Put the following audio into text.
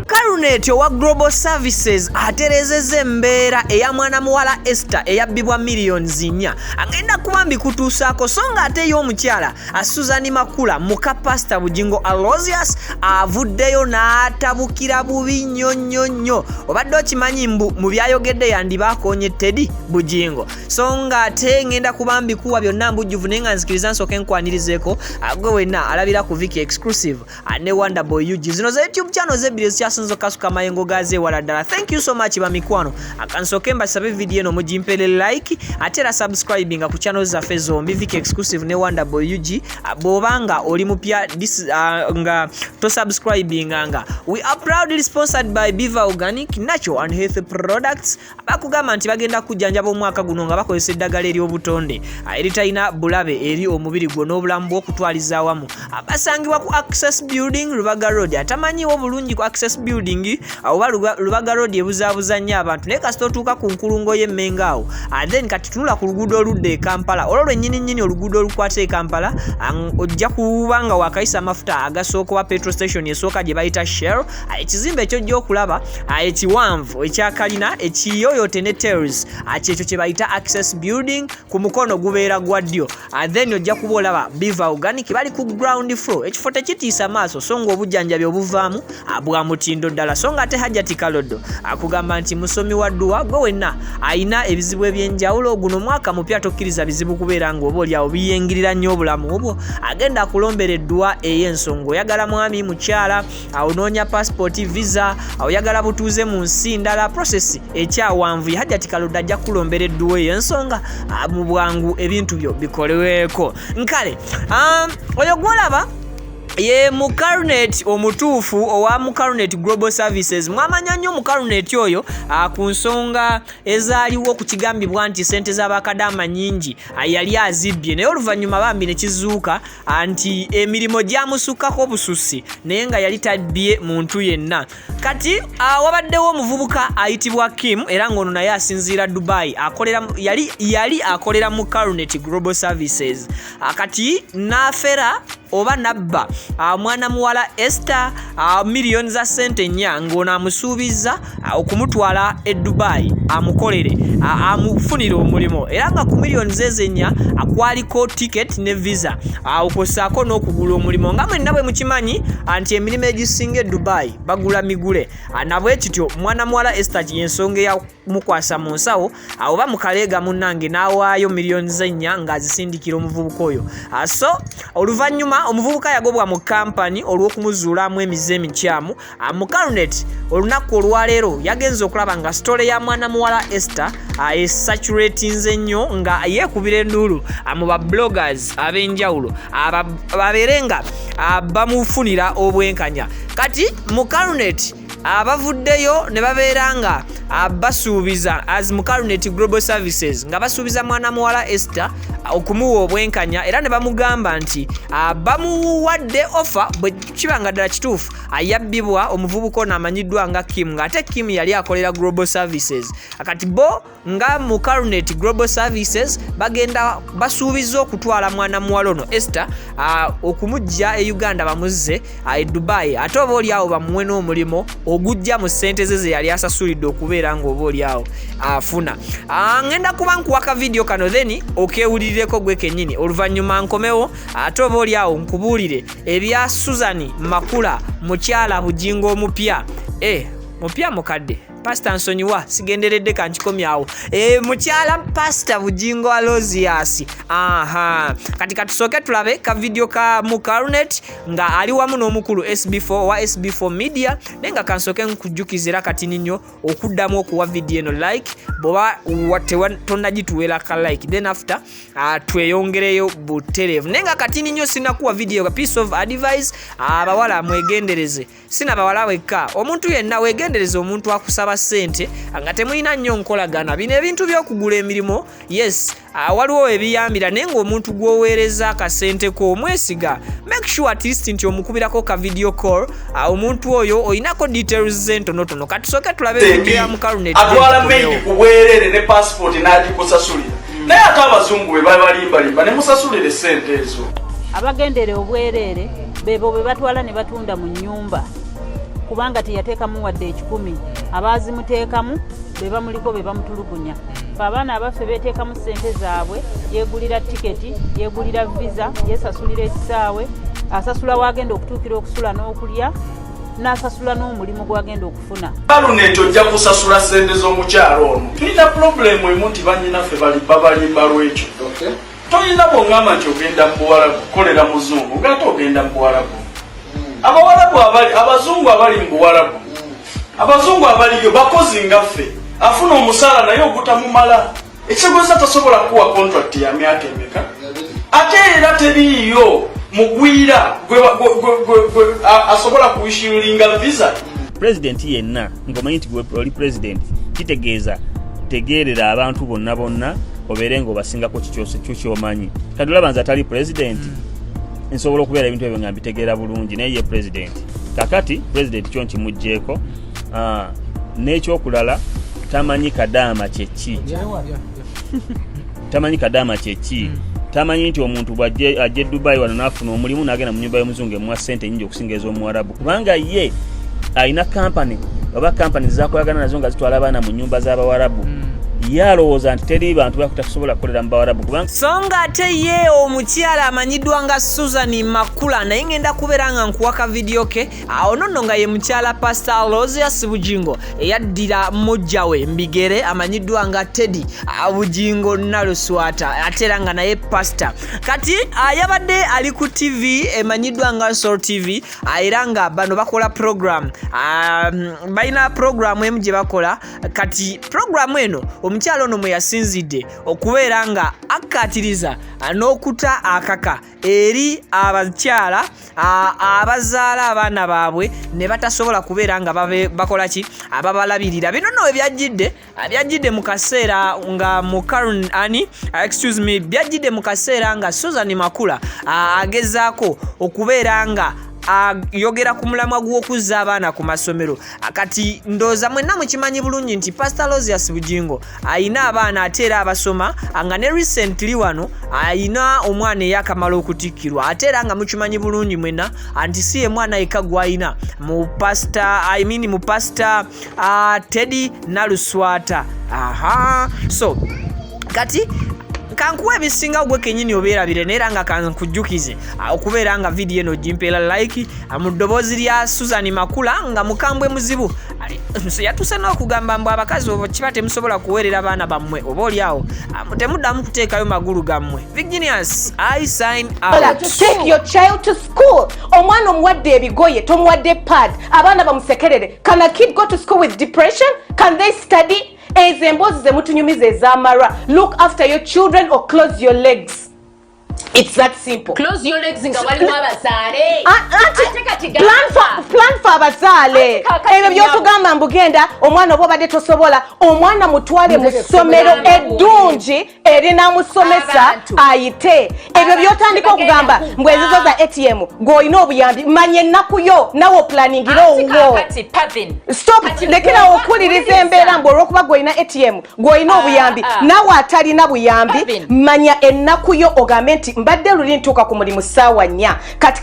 Carunet owa Global Services aterezeze embeera eya mwana muwala Esther eyabbibwa millions 4 agenda kubambi kutuusaako so nga ate y'omukyala Susan Makula muka Pastor Bujingo Aloysius avuddeyo n'atabukira bubi nnyo obadde okimanyi mu byayogedde yandibakonye Teddy Bujingo so nga ate ngenda kubambi kuwa byonna mbujjuvu naye nga nzikiriza nsooke nkwanirizeeko gwe wenna alabira ku Viki Exclusive ne Wonderboy UG zino za YouTube channel z'ebbiri ezikyasinza okasuka mayengo gaze wala ddala. Thank you so much bamikwano akansooke mbasabe video eno mugimpele like ate era subscribing ku channel zaffe zombi Viki Exclusive ne Wonderboy UG bw'obanga oli mupya nga to subscribing nga we are proudly sponsored by Biva Organic Natural and Healthy Products bakugamba nti bagenda kujjanjaba omwaka guno nga bakozesa eddagala ery'obutonde eritalina bulabe eri omubiri gwo n'obulamu bw'okutwaliza awamu basangibwa ku Access Building Lubaga Road atamanyiwo bulungi ku Access Building oba Lubaga Road ebuzaabuza nnyo abantu naye kasita otuuka ku nkulungo y'emmengo awo then kati tunula ku luguudo oludda e Kampala olwo nnyini oluguudo olukwata e Kampala ojja kuba nga wakayisa amafuta agasooka wa petrol station esooka gye bayita Shell ekizimbe ekyojja okulaba ekiwanvu ekyakalina ekiyoyote ne terrace kyekyo kye bayita Access Building ku mukono gubeera gwa ddyo then ojja kuba olaba Biva Organic bali ku ground floor ekifo tekitiisa maaso so nga obujjanjabi obuvaamu bwa mutindo ddala so nga ate Hajati Kalodo akugamba nti musomi wa dduwa gwe wenna ayina ebizibu ebyenjawulo guno mwaka mupya tokkiriza bizibu kubeera nga oba olyawo biyengirira nnyo obulamu obwo agenda akulombera edduwa ey'ensonga oyagala mwami mukyala onoonya passport visa oyagala butuuze mu nsi ndala process ekyawanvu Hajati Kalodo ajja kulombera edduwa ey'ensonga mu bwangu ebintu byo bikoleweeko nkale oyo gwolaba ye mu Carunet omutuufu owa mu Carunet Global Services mwamanya nnyo mu Carunet oyo ku nsonga ezaaliwo ku kigambibwa nti sente z'abakadama nyingi yali azibbye naye oluvannyuma bambi ne kizuuka nti emirimu gyamusukkako bususi naye nga yali tabbye muntu yenna kati wabaddewo omuvubuka ayitibwa Kim era ng'ono naye asinziira Dubai yali akolera mu Carunet Global Services kati n'afera oba nabba mwana muwala Esther million za sente nnya ng'ono amusuubiza okumutwala e Dubai amukolere amufunire omulimo era nga ku million zeze nnya akwaliko ticket ne visa okosaako n'okugula omulimo nga mwenna bwe mukimanyi nti emirimu egisinga e Dubai bagula migule nabwe kityo mwana muwala Esther yensonga eyamukwasa mu nsawo oba mukaleega munnange n'awaayo million zennya ng'azisindikira omuvubuka oyo so oluvannyuma omuvubuka yagobwa mu kampani olw'okumuzuulamu emize emikyamu mu Carunet olunaku olwaleero yagenze okulaba nga story ya mwana muwala Esther esaturatinze nnyo nga yeekubira enduulu mu bloggers ab'enjawulo babeere nga bamufunira obwenkanya kati mu Carunet abavuddeyo ne babeera nga basuubiza as mu Carunet Global Services nga basuubiza mwana muwala Esther okumuwa obwenkanya era ne bamugamba nti bamuwadde offer bwe kibanga ddala kituufu yabbibwa omuvubuka ono amanyiddwa nga Kim ng'ate Kim yali akolera Global Services kati bo nga mu Carunet Global Services bagenda basuubiza okutwala mwana muwala ono Esther okumujja e Uganda bamuzze e Dubai ate oba oliawo bamuwe n'omulimo ogujja mu ssente ze yali asasulidde okubeera ng'oba oliawo afuna ngenda kuba nkuwaka video kano then okewulirireko gwe kennyini oluvannyuma nkomewo ate oba oliawo nkubuulire ebya Susan Makula mukyala Bujingo omupya mupya mukadde Pastor nsonyiwa sigenderedde kankikomyawo mukyala Pastor Bujingo Aloysius kati katusooke tulabe ka video ka mu Carunet nga ali wamu n'omukulu SB4 wa SB4 Media naye nga kansooke nkujjukizira kati nnyo okuddamu okuwa video eno like bw'oba tonnagituwera ka like then after tweyongereyo butereevu naye nga kati nnyo sinakuwa video ka piece of advice abawala mwegendereze sina bawala wekka omuntu yenna wegendereze omuntu akusaba sente nga temulina nnyo nkolagana bino ebintu by'okugula emirimu yes waliwo ebiyambira naye ng'omuntu gw'oweereza akasente ko omwesiga make sure at least nti omukubirako ka video call omuntu oyo olinako details ze ntonotono katusooke tulabe video ya mu Carunet atwala mail kubwerere ne passport n'agikusasulira naye abazungu bwe babalimbalimba ne musasulire ssente ezo. Abagendere obwerere bebo bwe batwala ne batunda mu nnyumba kubanga teyateekamu wadde 10 abaazimuteekamu be bamuliko be bamutulugunya. Abaana abaffe beteekamu ssente zaabwe yeegulira tiketi yeegulira visa yeesasulira ekisaawe asasula wagenda okutuukira okusula n'okulya n'asasula n'omulimu gwagenda okufuna. Alune tojja kusasula ssente z'omukyalo ono. Tulina problemu emu nti bannyinaffe babalimba lwekyo. Toyina bw'oŋŋamba nti ogenda mu Buwarabu kukolera muzungu ng'ate ogenda mu Buwarabu. Abawarabu abazungu abali mu Buwarabu abazungu abaliyo bakozi ngaffe afuna omusaala naye ogutamumala ekitegeeza tasobola kuwa contract ya myaka emeka ate era teriiyo mugwira asobola kuissuinga visa. President yenna ng'omanyi nti gwe oli president kitegeeza tegeerera abantu bonna obeere ng'obasingako kyo ky'omanyi. Kati olaba nze atali president nsobola okubeera ebintu ebyo nga mbitegeera bulungi naye ye president. Kakati president kyo nkimuggyeko n'ekyokulala tamanyi kadaama kyeki. Tamanyi kadaama kyeki. Tamanyi nti omuntu bw'ajja Dubai wano n'afuna omulimu n'agenda mu nnyumba y'omuzungu emuwa ssente nnyingi okusinga ez'Omuwarabu kubanga ye alina kampani oba kampani zakolagana nazo nga zitwala abaana mu nnyumba z'Abawarabu. Ye alowooza nti teri bantu bakutakusobola kukolera mu Bawarabu kubanga so nga ate ye omukyala amanyiddwa nga Susan Makula naye ngenda kubeera nga nkuwaka vidiyo ke awo nonno nga ye mukyala Pastor Aloysius Bugingo eyaddira mujja we Mbigere amanyiddwa nga Teddy Bugingo Naluswata ate era nga naye pastor. Kati yabadde ali ku TV emanyiddwa nga Soul TV era nga bano bakola program balina program emu gye bakola. Kati program eno omukyalo ono mwe yasinzidde okubeera nga akkatiriza n'okuta akaka eri abakyala abazaala abaana baabwe ne batasobola kubeera nga bakola ki ababalabirira. Bino nno byajjidde mu kaseera nga mu byajjidde mu kaseera nga Susan Makula agezaako okubeera nga yogera ku mulamwa gw'okuzza abaana ku masomero. Kati ndooza mwenna mukimanyi bulungi nti Pastor Aloysius Bugingo ayina abaana ate era abasoma nga ne recently wano ayina omwana eyakamala okutikkirwa ate era nga mukimanyi bulungi mwenna anti si ye mwana yekka gw'ayina mu Pastor Teddy Naluswata. So kati kankuwa ebisinga gwe kenyini obeerabire neera nga kankujjukize okubeera nga vidiyo eno gimpeera like mu ddoboozi lya Susan Makula nga mukambwe muzibu yatuse n'okugamba mbu abakazi kiba temusobola kuweerera abaana bammwe oba oliawo temuddamu kuteekayo magulu gammwe. Virginius, I sign out. Take your child to school. Omwana omuwadde ebigoye tomuwadde pad abaana bamusekerere. Can a kid go to school with depression? Can they study? Emboozi ze mutunyumiza ez'amara. Look after your children or close your legs. It's that simple. Close your legs nga walimu abazaale. Plan for abazaale. Ebyo by'otugamba mbugenda omwana oba obadde tosobola omwana mutwale mu ssomero eddungi erinamusomesa ayite. Ebyo by'otandika okugamba mbwezizo za ATM gw'olina obuyambi manya ennaku yo nawe oplaningira owuwo. Stop lekera okuwuliriza embeera mbu olw'okuba gw'olina ATM gw'olina obuyambi nawe atalina buyambi manya ennaku yo ogambe nti mbadde luli ntuuka ku mulimu ssaawa 4 kati